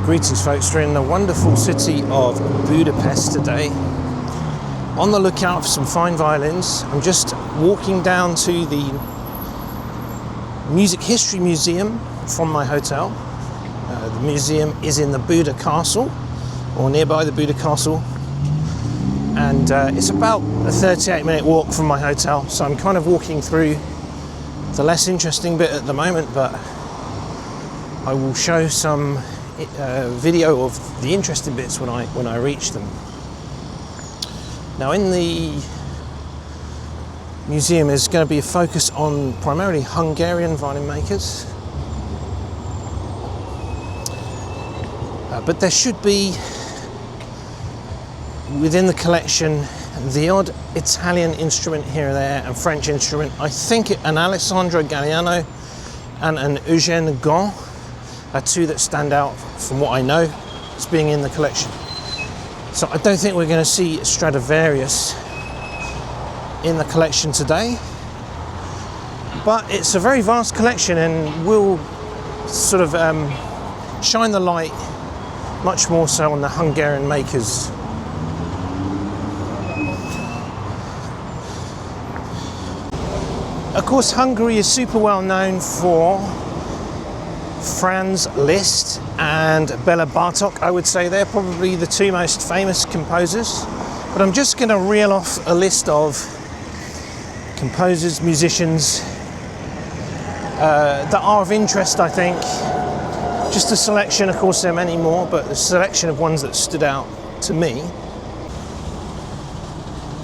Greetings folks, we're in the wonderful city of Budapest today, on the lookout for some fine violins. I'm just walking down to the Music History Museum from my hotel. The museum is in the Buda castle, or nearby the Buda castle, and it's about a 38-minute walk from my hotel, so I'm kind of walking through the less interesting bit at the moment, but I will show some video of the interesting bits when I reach them. Now, in the museum is going to be a focus on primarily Hungarian violin makers, but there should be within the collection the odd Italian instrument here and there, and French instrument. I think an Alessandro Galliano and an Eugène Gant are two that stand out from what I know as being in the collection. So I don't think we're going to see Stradivarius in the collection today, but it's a very vast collection and will sort of shine the light much more so on the Hungarian makers. Of course, Hungary is super well known for Franz Liszt and Béla Bartók. I would say they're probably the two most famous composers, but I'm just going to reel off a list of composers, musicians that are of interest, I think. Just a selection, of course there are many more, but a selection of ones that stood out to me.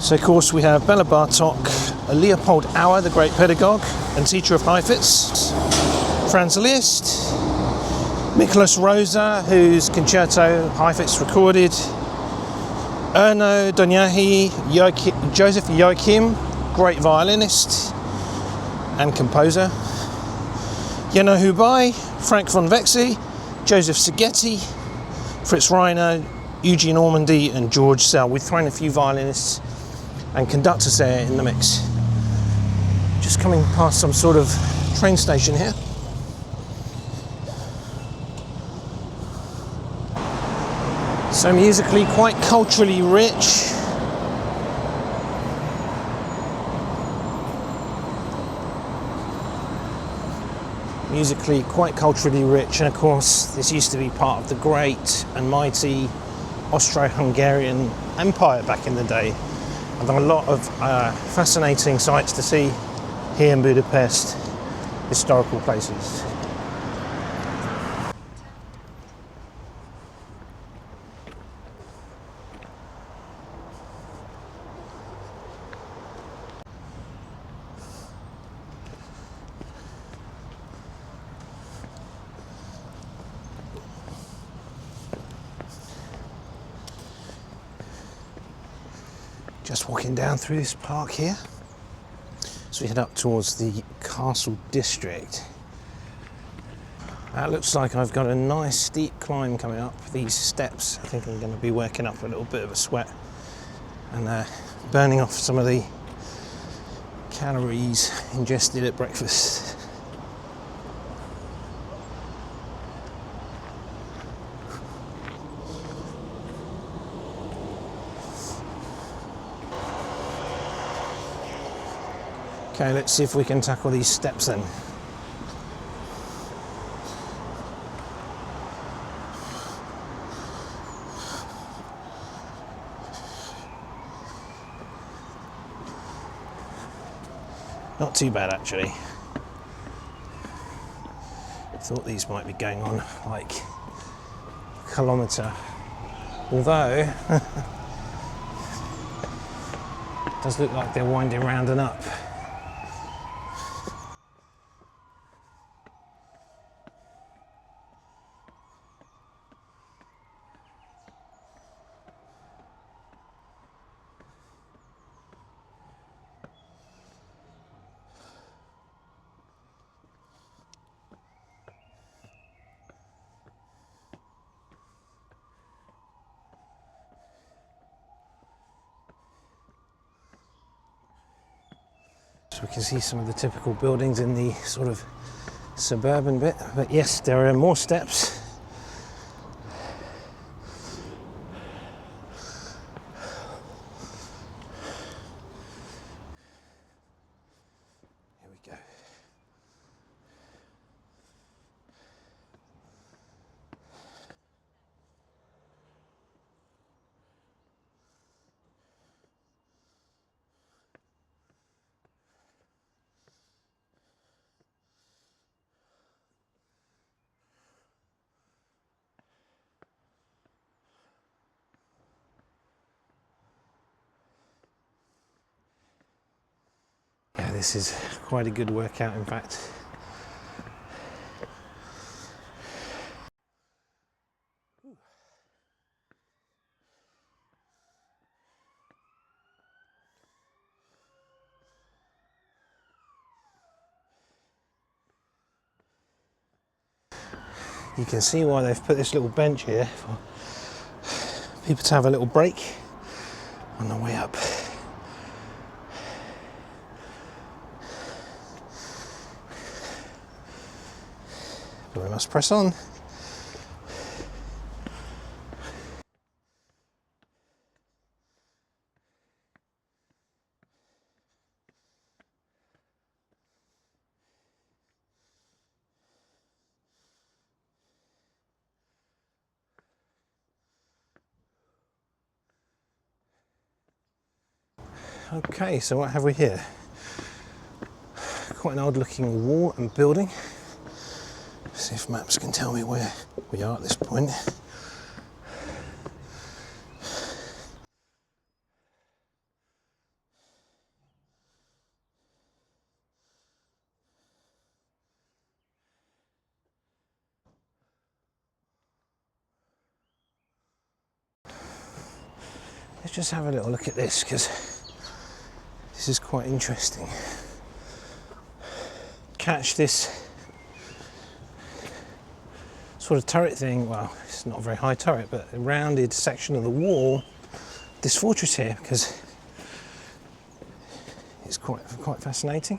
So of course we have Béla Bartók, Leopold Auer, the great pedagogue and teacher of Heifetz, Franz Liszt, Miklos Rózsa, whose concerto Heifetz recorded, Erno Donyahi, Joseph Joachim, great violinist and composer, Jenő Hubay, Frank von Vexy, Joseph Szigeti, Fritz Reiner, Eugene Ormandy and George Sell. We've thrown a few violinists and conductors there in the mix. Just coming past some sort of train station here. So musically quite culturally rich. Musically quite culturally rich, and of course this used to be part of the great and mighty Austro-Hungarian Empire back in the day. And there are a lot of fascinating sights to see here in Budapest, historical places. Just walking down through this park here. So we head up towards the castle district. That looks like I've got a nice steep climb coming up these steps. I think I'm going to be working up a little bit of a sweat and burning off some of the calories ingested at breakfast. Okay, let's see if we can tackle these steps then. Not too bad actually. I thought these might be going on like a kilometre, although it does look like they're winding round and up. So we can see some of the typical buildings in the sort of suburban bit, but yes, there are more steps. this is quite a good workout, in fact. You can see why they've put this little bench here for people to have a little break on the way up. But we must press on. Okay, so what have we here? Quite an odd looking wall and building. Let's see if maps can tell me where we are at this point. Let's just have a little look at this, because this is quite interesting. Catch this sort of turret thing. Well, it's not a very high turret, but a rounded section of the wall, this fortress here, because it's quite fascinating.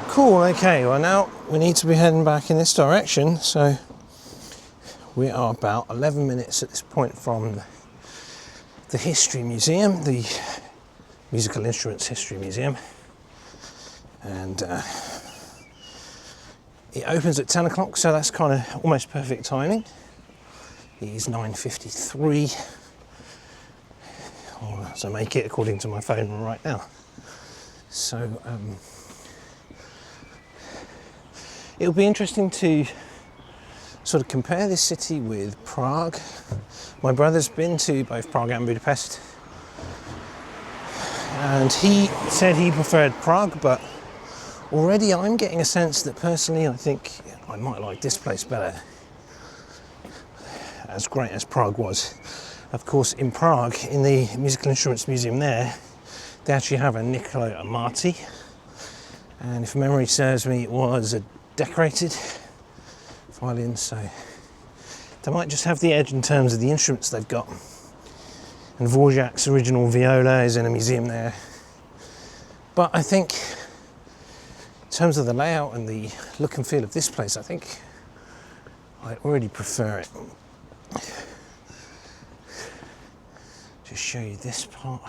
Cool, okay, well now we need to be heading back in this direction, so we are about 11 minutes at this point from the History Museum, the Musical Instruments History Museum, and it opens at 10 o'clock, so that's kind of almost perfect timing. It is 9:53, or as I make it according to my phone right now. So it'll be interesting to sort of compare this city with Prague. My brother's been to both Prague and Budapest, and he said he preferred Prague, but already I'm getting a sense that personally I think I might like this place better, as great as Prague was. Of course, in Prague, in the Musical Instruments Museum there, they actually have a Niccolo Amati, and if memory serves me, it was a decorated violin, so they might just have the edge in terms of the instruments they've got. And Dvorak's original viola is in a museum there. But I think in terms of the layout and the look and feel of this place, I think I already prefer it. Just show you this part.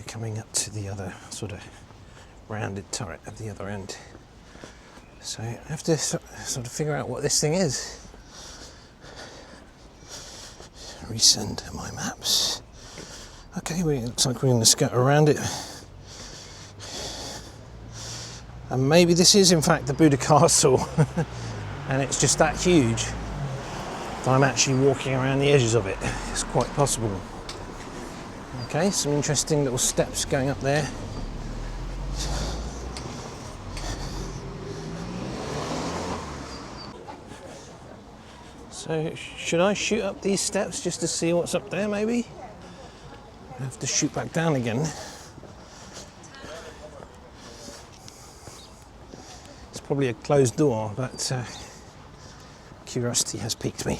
Coming up to the other sort of rounded turret at the other end. So I have to sort of figure out what this thing is. Resend my maps. Okay, it looks like we're going to skirt around it. And maybe this is in fact the Buda castle and it's just that huge that I'm actually walking around the edges of it. It's quite possible. Okay, some interesting little steps going up there. So, should I shoot up these steps just to see what's up there, maybe? I have to shoot back down again. It's probably a closed door, but curiosity has piqued me.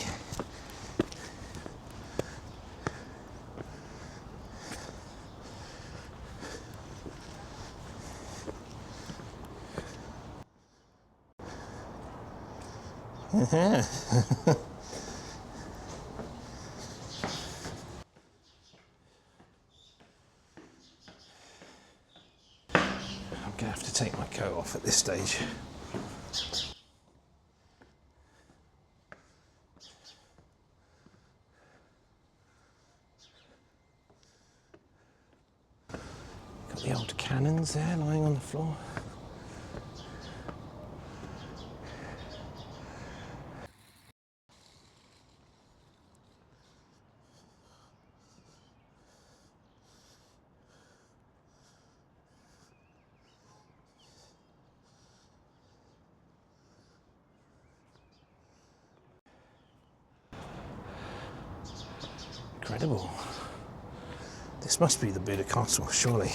I'm going to have to take my coat off at this stage. Got the old cannons there lying on the floor. Incredible. This must be the Buda castle, surely.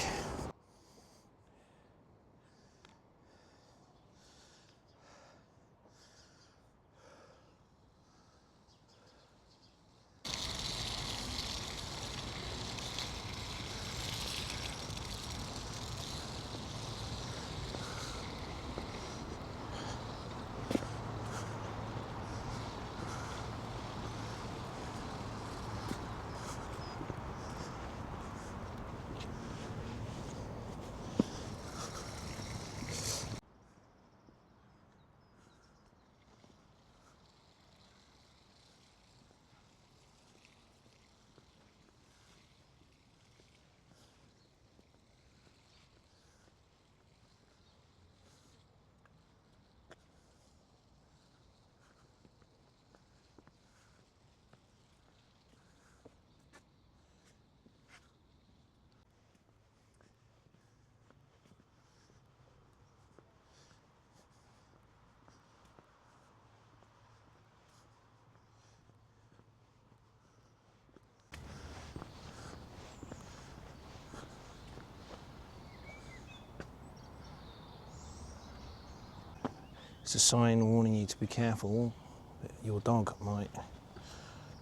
It's a sign warning you to be careful that your dog might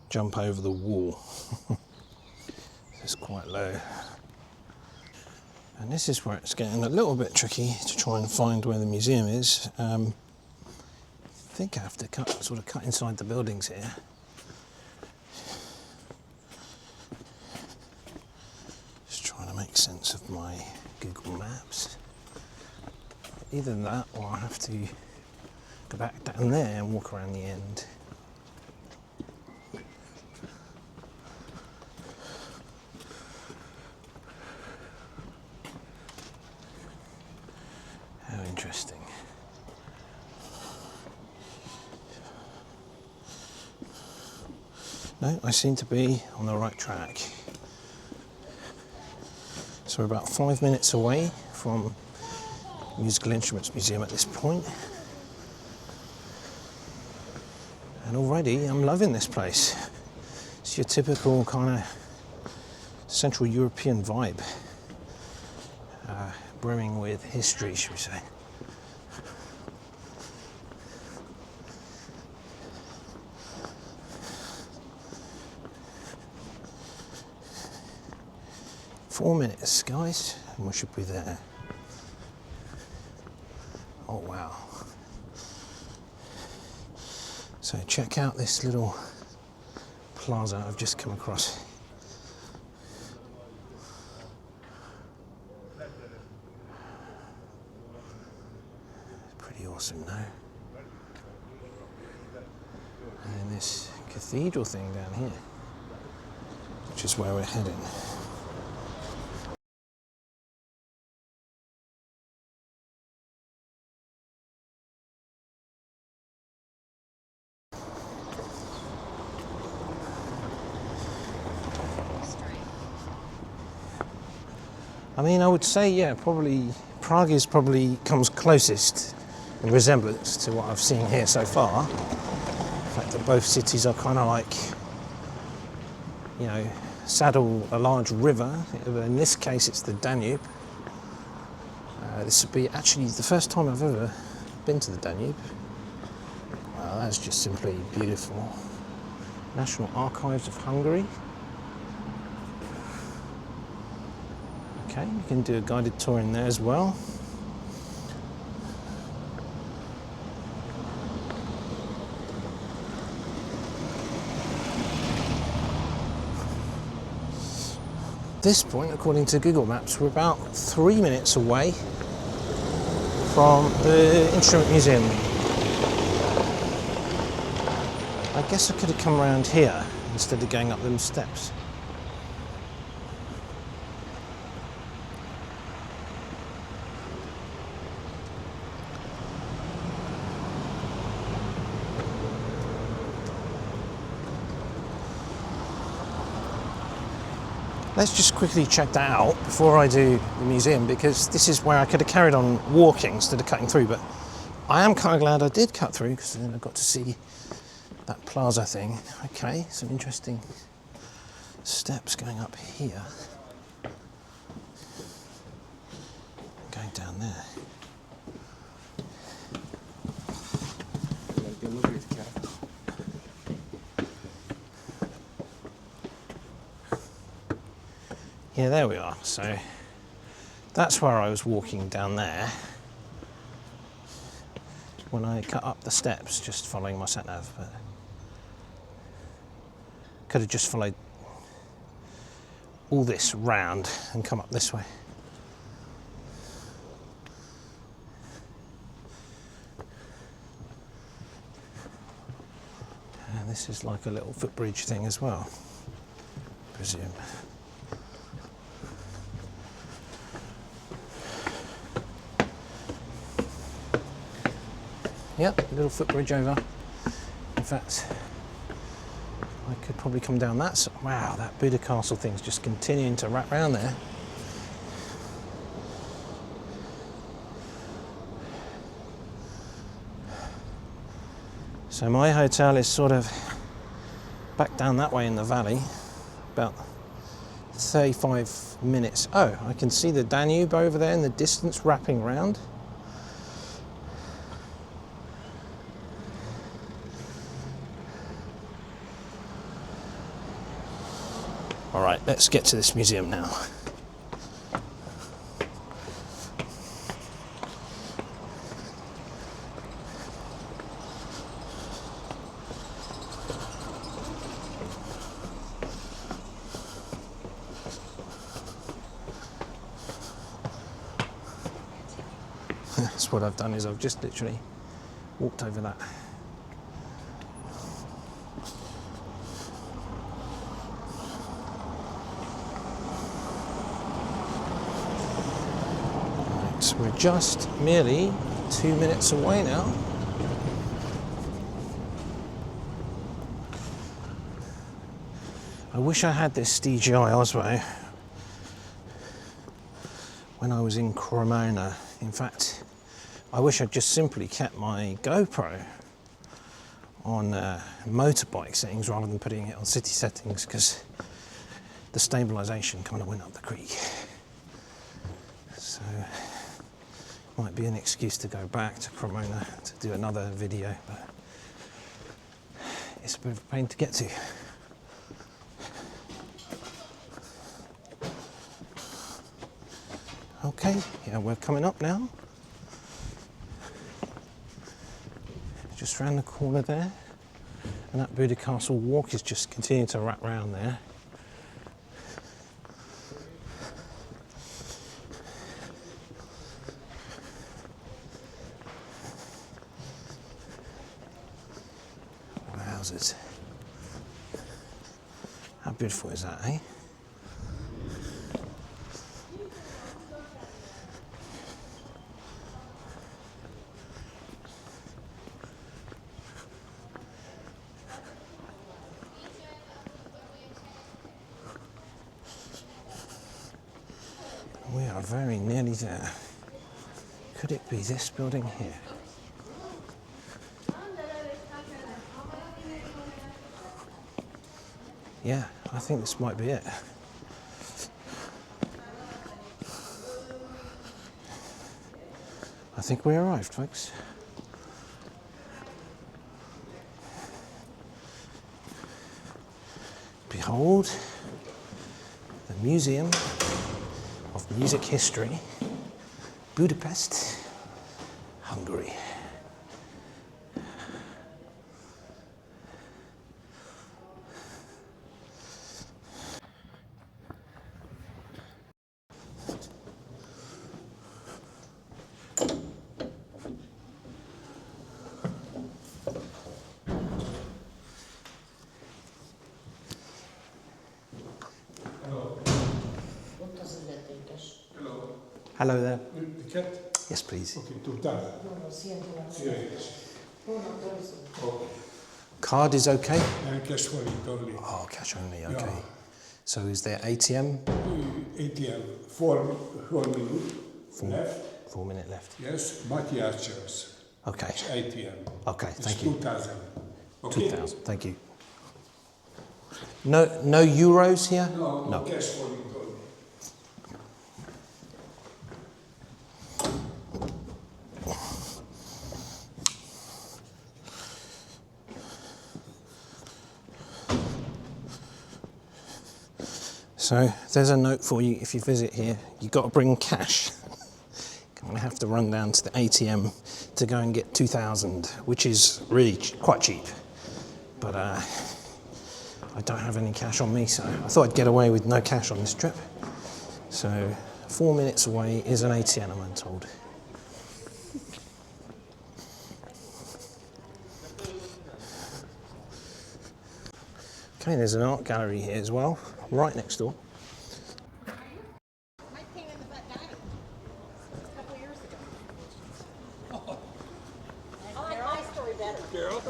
jump over the wall. It's quite low. And this is where it's getting a little bit tricky to try and find where the museum is. I think I have to cut inside the buildings here. Just trying to make sense of my Google Maps. Either that or I have to go back down there and walk around the end. How interesting. No, I seem to be on the right track. So we're about 5 minutes away from the Musical Instruments Museum at this point. And already I'm loving this place. It's your typical kind of Central European vibe, brimming with history, should we say. Four minutes, guys, and we should be there. Oh wow. So check out this little plaza I've just come across. Pretty awesome now. And then this cathedral thing down here, which is where we're heading. I mean, I would say, yeah, probably Prague comes closest in resemblance to what I've seen here so far. The fact that both cities are kind of like, you know, saddle a large river. In this case, it's the Danube. This would be actually the first time I've ever been to the Danube. Wow, that's just simply beautiful. National Archives of Hungary. Okay, you can do a guided tour in there as well. At this point, according to Google Maps, we're about 3 minutes away from the Instrument Museum. I guess I could have come around here instead of going up them steps. Let's just quickly check that out before I do the museum, because this is where I could have carried on walking instead of cutting through, but I am kind of glad I did cut through, because then I got to see that plaza thing. Okay, some interesting steps going up here. Going down there. Yeah, there we are. So that's where I was walking down there when I cut up the steps, just following my sat nav. But could have just followed all this round and come up this way. And this is like a little footbridge thing as well, I presume. Yep, little footbridge over. In fact, I could probably come down that side. Wow, that Buda castle thing's just continuing to wrap around there. So my hotel is sort of back down that way in the valley, about 35 minutes. Oh, I can see the Danube over there in the distance wrapping round. All right, let's get to this museum now. That's what I've done, is I've just literally walked over that. Right, we're just merely 2 minutes away now. I wish I had this DJI Osmo when I was in Cremona. In fact, I wish I'd just simply kept my GoPro on motorbike settings rather than putting it on city settings, because the stabilisation kind of went up the creek. So might be an excuse to go back to Cremona to do another video, but it's a bit of a pain to get to. Okay, yeah, we're coming up now. Just round the corner there, and that Buda Castle walk is just continuing to wrap round there. Wowzers. How beautiful is that, eh? We are very nearly there. Could it be this building here? Yeah, I think this might be it. I think we arrived, folks. Behold, the Museum of Music History, Budapest, Hungary. Hello there. The cat? Yes, please. Okay, total. Okay. Card is okay? And cash for it only. Oh, cash only, okay. Yeah. So is there ATM? ATM, 4 minutes left. 4 minutes left. Yes, but charges. Okay. ATM. Okay, It's thank you. 2,000. Okay? 2,000, thank you. No euros here? No cash for you. So there's a note for you if you visit here. You've got to bring cash. I'm going to have to run down to the ATM to go and get 2,000, which is really quite cheap. But I don't have any cash on me, so I thought I'd get away with no cash on this trip. So 4 minutes away is an ATM, I'm told. Okay, there's an art gallery here as well, right next door. Carol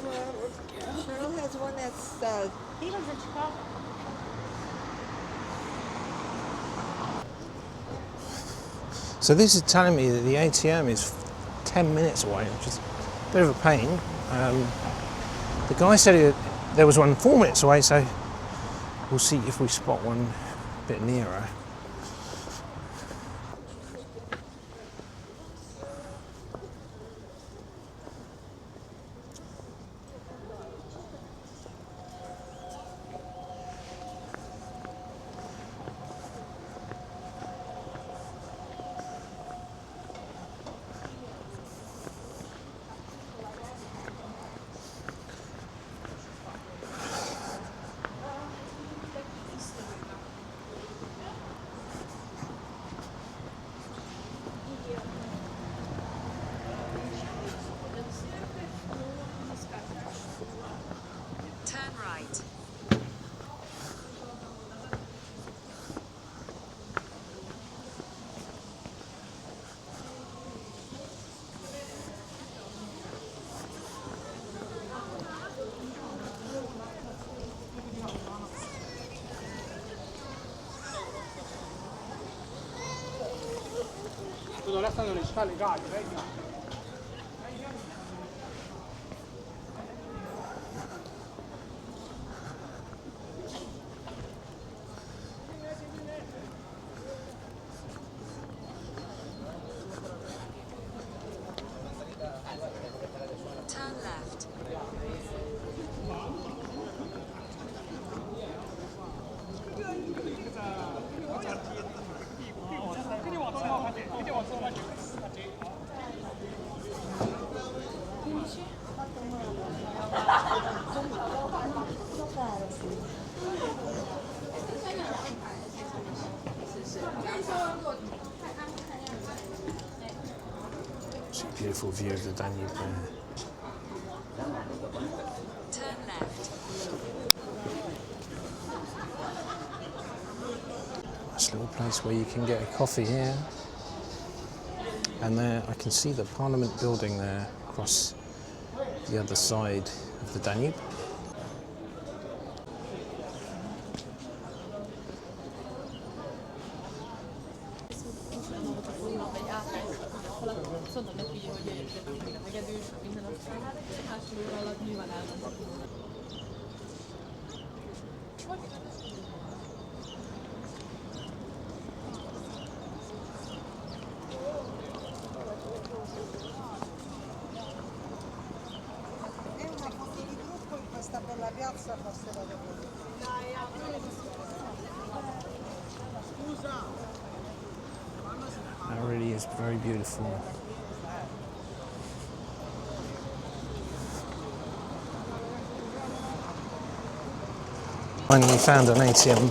has one that's, he lives in Chicago. So this is telling me that the ATM is 10 minutes away, which is a bit of a pain. The guy said there was one 4 minutes away, so we'll see if we spot one a bit nearer. Turn right. Turn left. It's a beautiful view of the Danube there. Turn left. Nice little place where you can get a coffee here. And there I can see the Parliament building there across the other side of the Danube. That really is very beautiful. Finally found an ATM.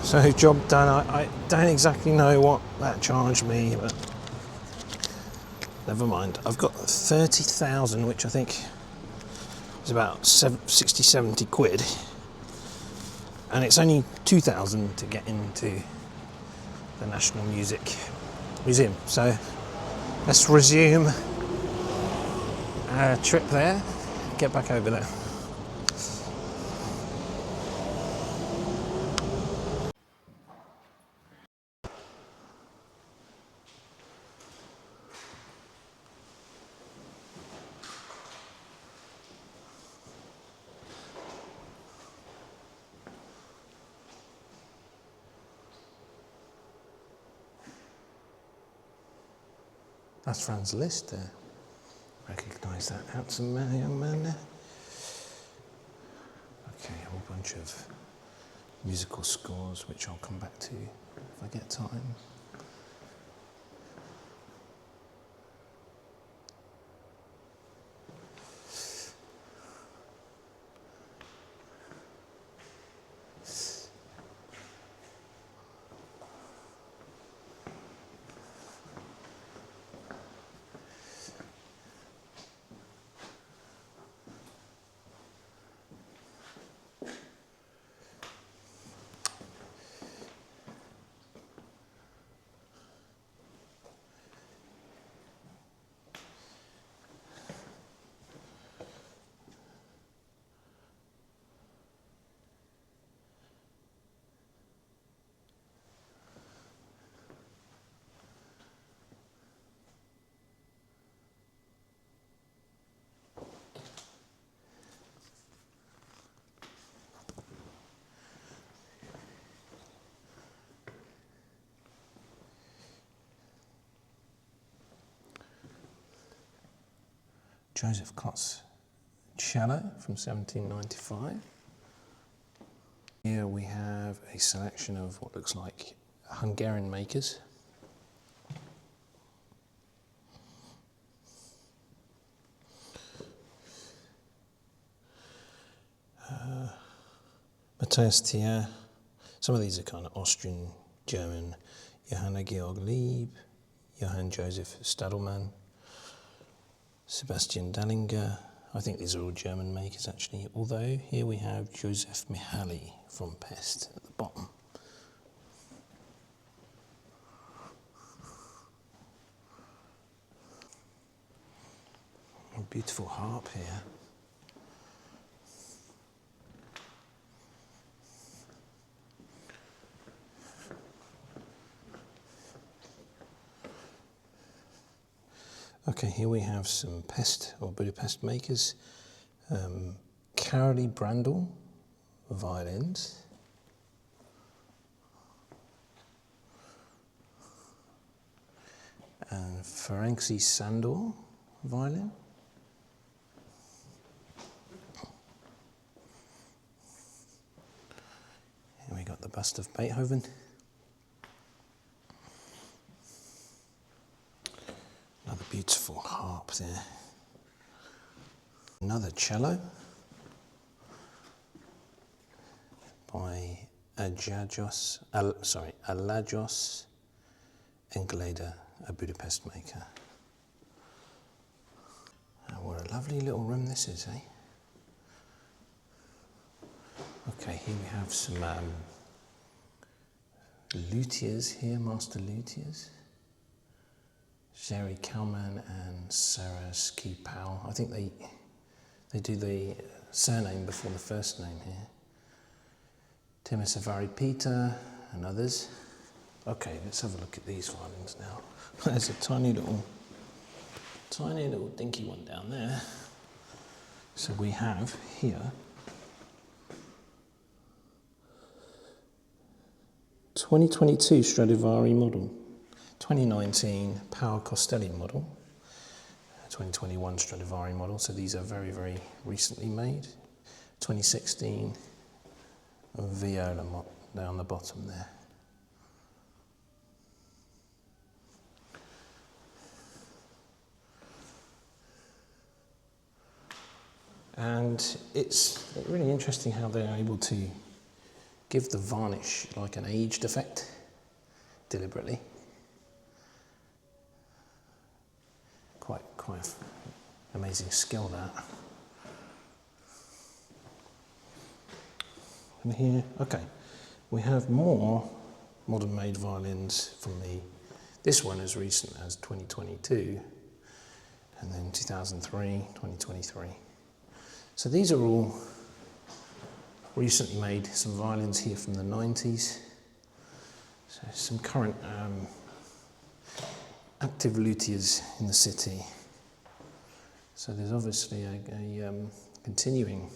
So job done. I don't exactly know what that charged me, but never mind. I've got 30,000, which I think is about 60, 70 quid. And it's only 2,000 to get into the National Music Museum. So let's resume our trip there, get back over there. That's Franz Liszt there. Recognise that handsome man, young man there. Okay, a whole bunch of musical scores which I'll come back to if I get time. Joseph Klotz cello from 1795. Here we have a selection of what looks like Hungarian makers. Matthias Thier. Some of these are kind of Austrian, German. Johanna Georg Lieb, Johann Joseph Stadelmann, Sebastian Dallinger. I think these are all German makers actually, although here we have Joseph Mihaly from Pest at the bottom. A beautiful harp here. Okay, here we have some Pest or Budapest makers. Caroly Brandl, violins. And Ferenczi Sándor, violin. Here we got the bust of Beethoven. Another beautiful harp there. Another cello by Alajos Engleda, a Budapest maker. Oh, what a lovely little room this is, eh? Okay, here we have some luthiers here, master luthiers. Jerry Kalman and Sarah Skipau. I think they do the surname before the first name here. Timisovari Peter and others. Okay, let's have a look at these violins now. There's a tiny little dinky one down there. So we have here 2022 Stradivari model. 2019 Paolo Costelli model, 2021 Stradivari model, so these are very, very recently made. 2016 Viola down the bottom there. And it's really interesting how they're able to give the varnish like an aged effect deliberately. Quite amazing skill that. And here, okay, we have more modern-made violins from this one as recent as 2022, and then 2003, 2023. So these are all recently made, some violins here from the 90s. So some current active luthiers in the city. So there's obviously a continuing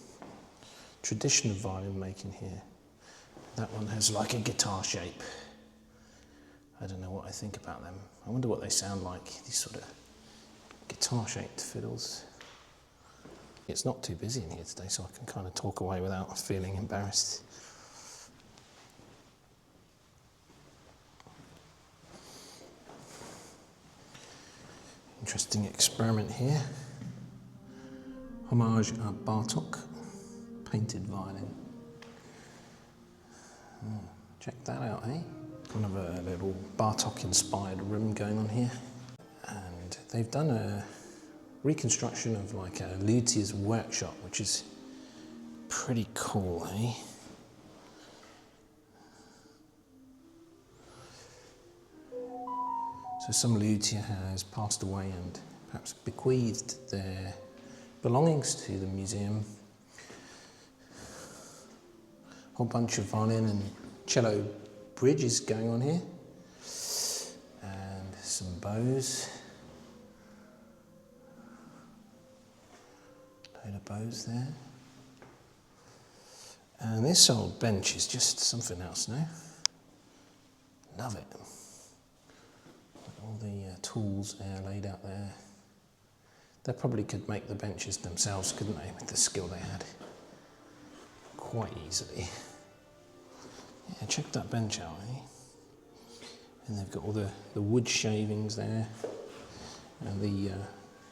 tradition of violin making here. That one has like a guitar shape. I don't know what I think about them. I wonder what they sound like, these sort of guitar-shaped fiddles. It's not too busy in here today, so I can kind of talk away without feeling embarrassed. Interesting experiment here. Homage à Bartók, painted violin. Check that out, eh? Kind of a little Bartók-inspired room going on here. And they've done a reconstruction of like a luthier's workshop, which is pretty cool, eh? So some luthier has passed away and perhaps bequeathed their belongings to the museum. A whole bunch of violin and cello bridges going on here, and some bows. Load of bows there. And this old bench is just something else now. Love it. All the tools there laid out there. They probably could make the benches themselves, couldn't they, with the skill they had? Quite easily. Yeah, check that bench out, eh? And they've got all the wood shavings there, and the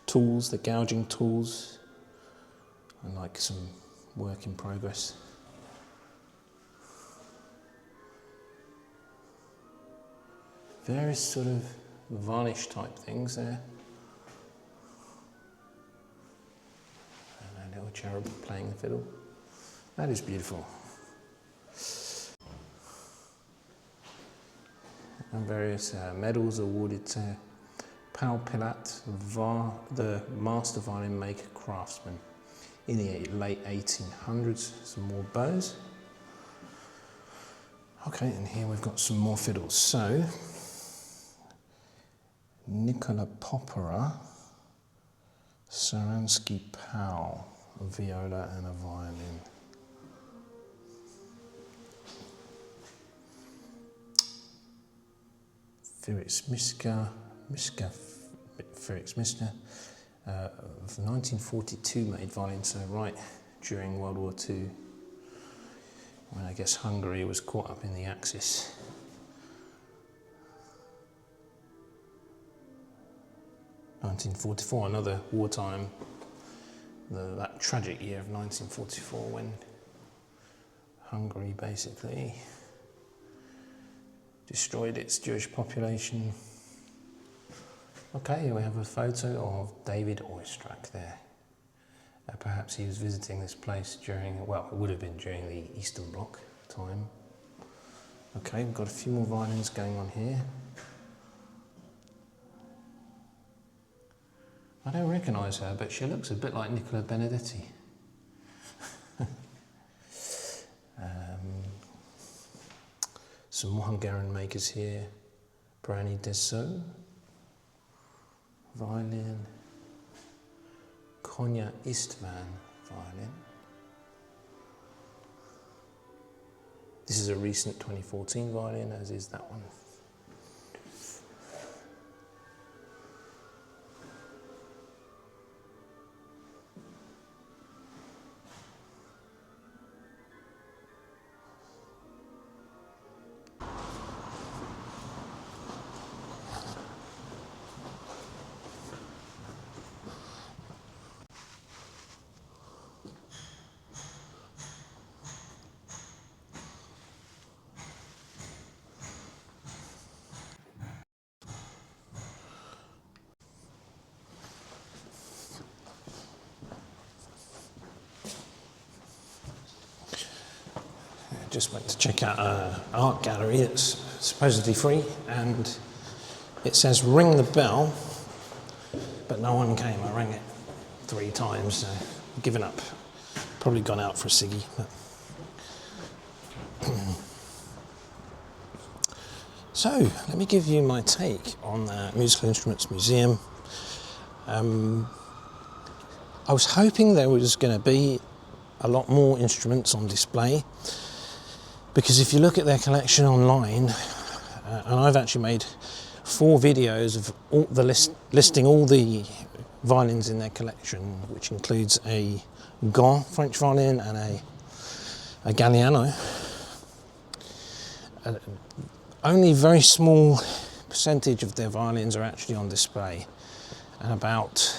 tools, the gouging tools, and like some work in progress. Various sort of varnish type things there. And a little cherub playing the fiddle. That is beautiful. And various medals awarded to Paul Pilat, the master violin maker craftsman in the late 1800s. Some more bows. Okay, and here we've got some more fiddles. So, Nicola Popera, Saransky Powell, a viola and a violin. Felix Miska, Felix Miska, of 1942 made violin, so right during World War II, when I guess Hungary was caught up in the Axis. (1944), another wartime, that tragic year of 1944 when Hungary basically destroyed its Jewish population. Okay, here we have a photo of David Oistrakh there. Perhaps he was visiting this place during, well, it would have been during the Eastern Bloc time. Okay, we've got a few more violins going on here. I don't recognise her, but she looks a bit like Nicola Benedetti. Some more Hungarian makers here. Brani Deso, violin. Konya Istvan, violin. This is a recent 2014 violin, as is that one. just went to check out an art gallery that's supposedly free, and it says ring the bell, but no one came. I rang it 3 times, so I've given up. Probably gone out for a ciggy. But so, let me give you my take on the Musical Instruments Museum. I was hoping there was going to be a lot more instruments on display, because if you look at their collection online, and I've actually made 4 videos of all the listing all the violins in their collection, which includes a Gant French violin and a Galliano. Only a very small percentage of their violins are actually on display, and about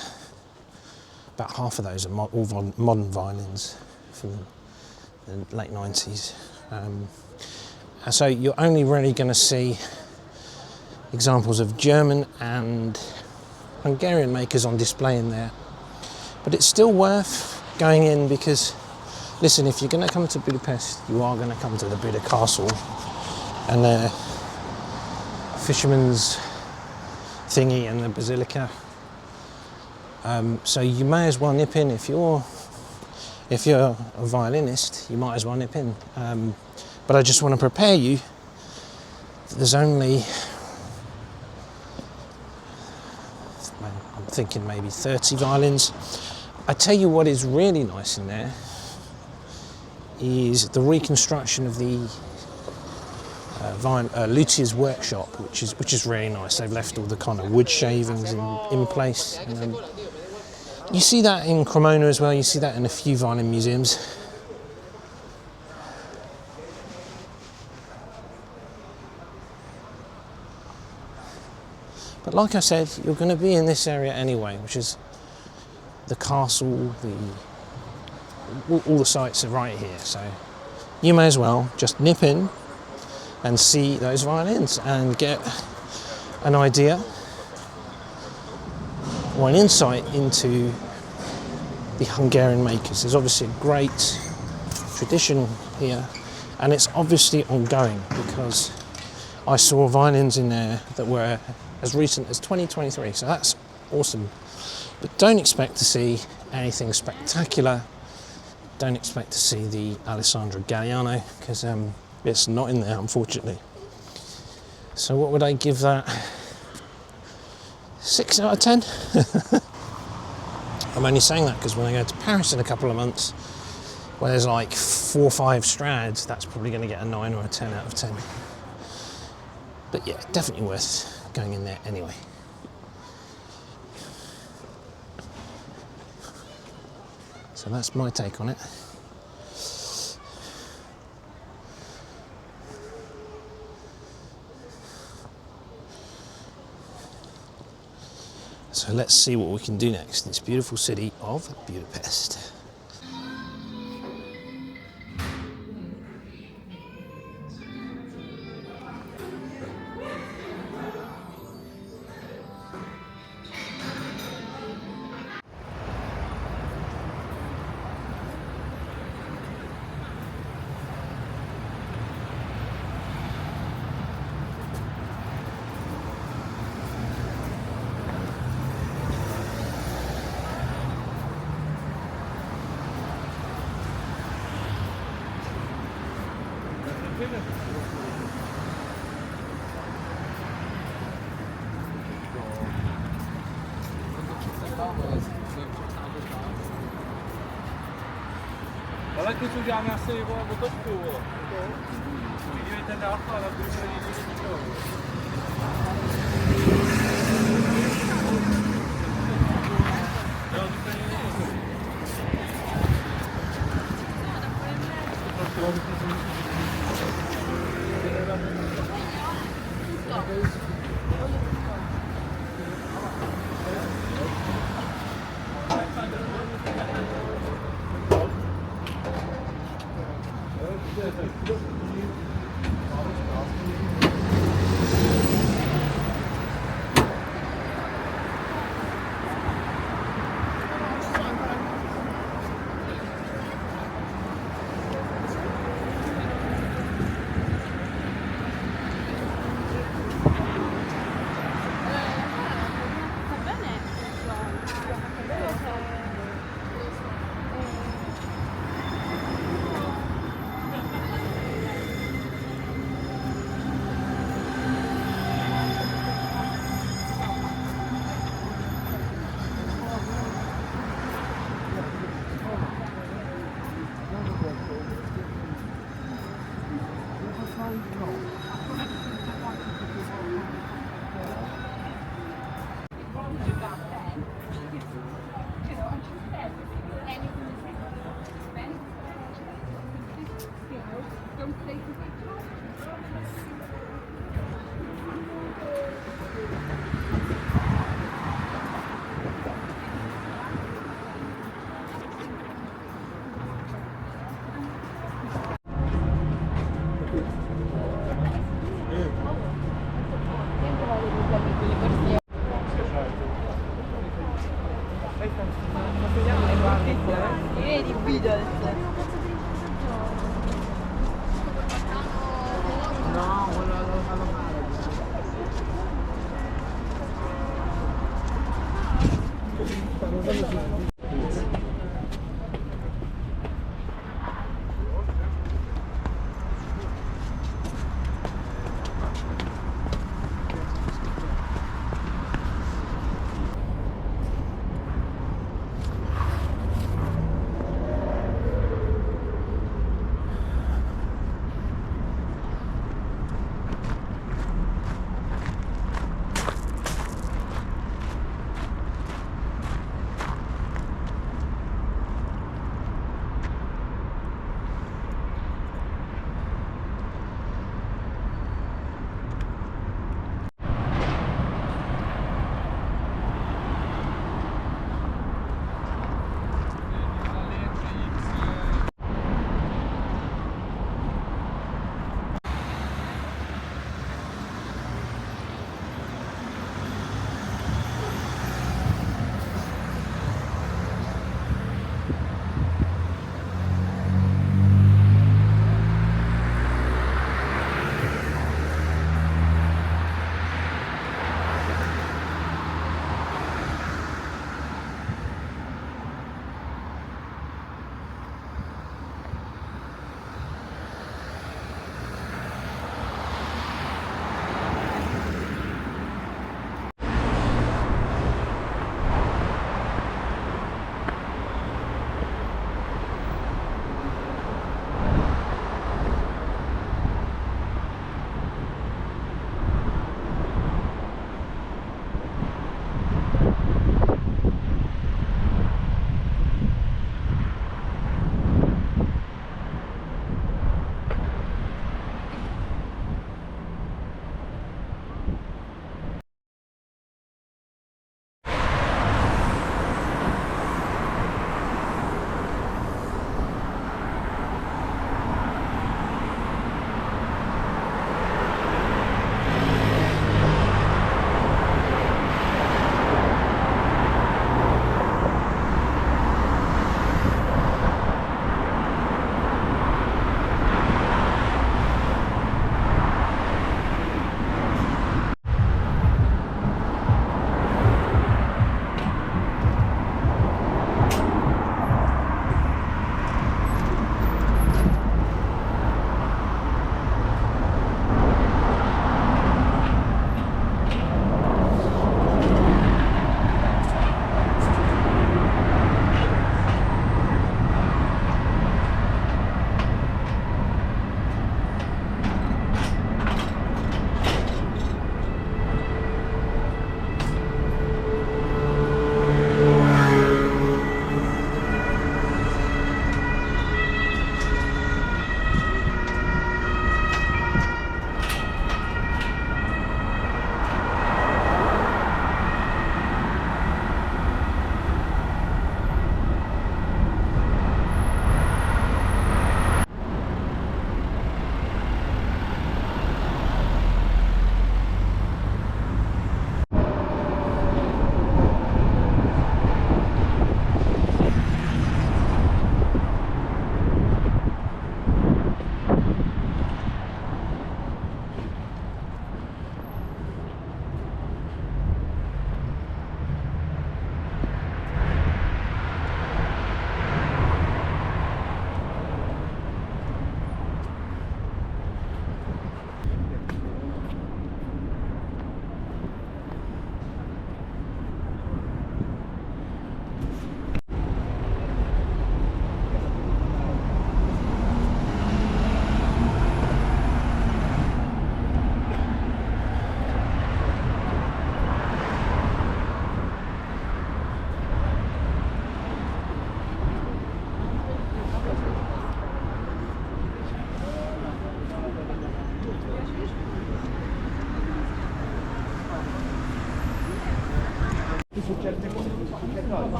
half of those are all modern violins from the late 90s. And so you're only really going to see examples of German and Hungarian makers on display in there. But it's still worth going in, because, listen, if you're going to come to Budapest, you are going to come to the Buda Castle and the Fisherman's thingy and the Basilica. So you may as well nip in. If you're a violinist, you might as well nip in. But I just want to prepare you that there's only, I'm thinking maybe 30 violins. I tell you what is really nice in there is the reconstruction of the luthier's workshop, which is really nice. They've left all the kind of wood shavings in place. You see that in Cremona as well. You see that in a few violin museums. But like I said, you're going to be in this area anyway, which is the castle. All the sites are right here, so you may as well just nip in and see those violins and get an idea or an insight into the Hungarian makers. There's obviously a great tradition here, and it's obviously ongoing, because I saw violins in there that were as recent as 2023, so that's awesome. But don't expect to see anything spectacular. Don't expect to see the Alessandro Galliano, because it's not in there, unfortunately. So what would I give that? 6 out of 10? I'm only saying that because when I go to Paris in a couple of months, where there's like 4 or 5 Strads, that's probably going to get a 9 or a 10 out of 10. But yeah, definitely worth going in there anyway. So that's my take on it. So let's see what we can do next in this beautiful city of Budapest. Guarda che tu chiami a 6 poco troppo. Mi diventa da fare la prima di giorno.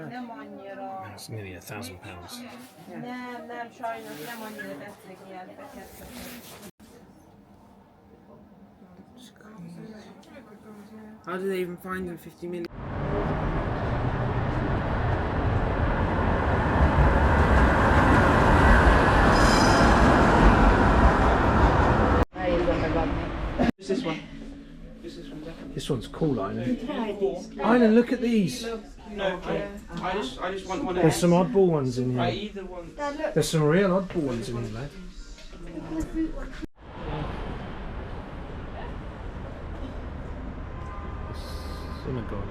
Nem annyira. It's nearly £1,000. Nem, sajnos nem annyira veszik ilyeneket. How do they even find them 50 million? This one. This one's cool, Eileen. Eileen, look at these. No, I just want one of There's some oddball ones in I here. either want. There's some real oddball ones in here, lad. Synagogue.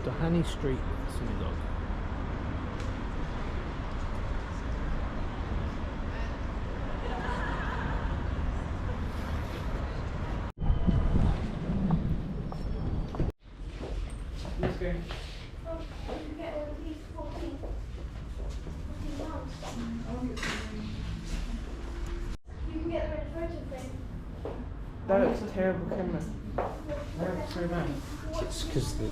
The Honey Street Synagogue. Let's go. That looks a terrible camera. That looks so bad. It's because the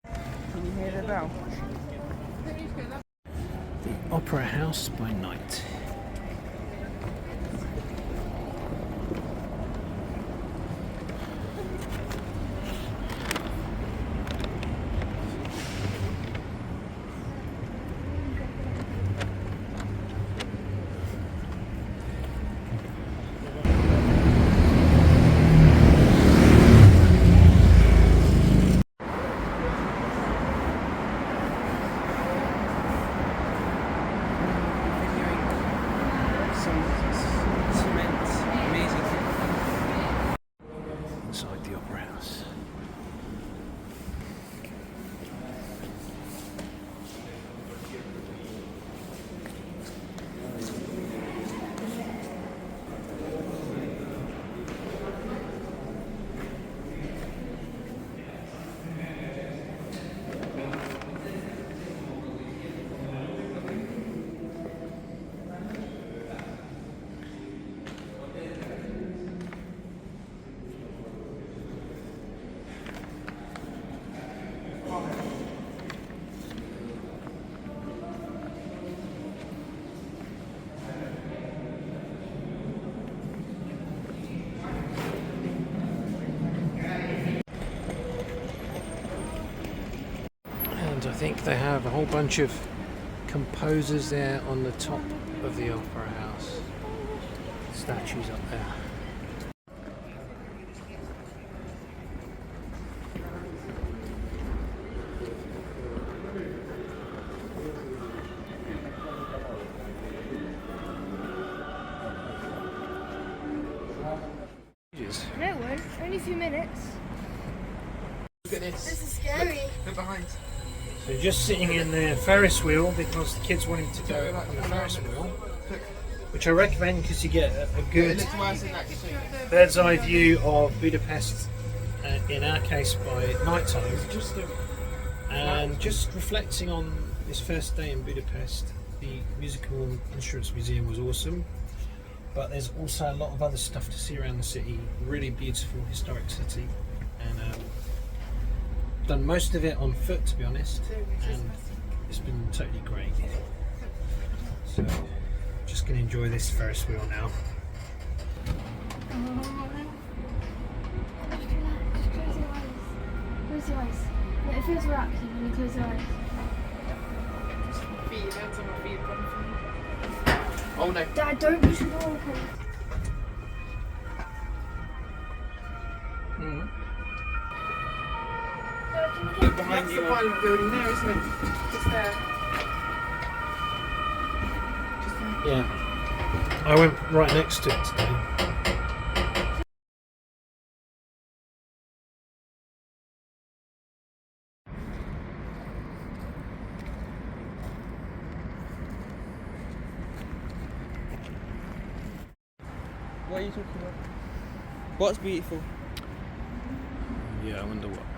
Can you hear the bell? Opera House by night. Inside the Opera House. And I think they have a whole bunch of composers there on the top of the Opera House. Statues up there. No, it won't. Only a few minutes. Look at this. This is scary. Look behind. So just sitting in the Ferris wheel because the kids wanted to go up on the Ferris wheel, which I recommend because you get a good It's worse than that. You see. bird's eye view of Budapest, in our case by night time, and just reflecting on this first day in Budapest. The Musical Instruments Museum was awesome, but there's also a lot of other stuff to see around the city. Really beautiful historic city, and done most of it on foot, to be honest, and it's been totally great. So just gonna enjoy this Ferris wheel now. Just relax. Just close your eyes. Close your eyes. No, it feels relaxing when you close your eyes. Feet, hands on my feet. Oh no. Dad, don't push the door open. Look behind you. That's the Parliament building there, isn't it? Just there. Just there. Yeah, I went right next to it today. What are you talking about? What's beautiful? Yeah, I wonder what.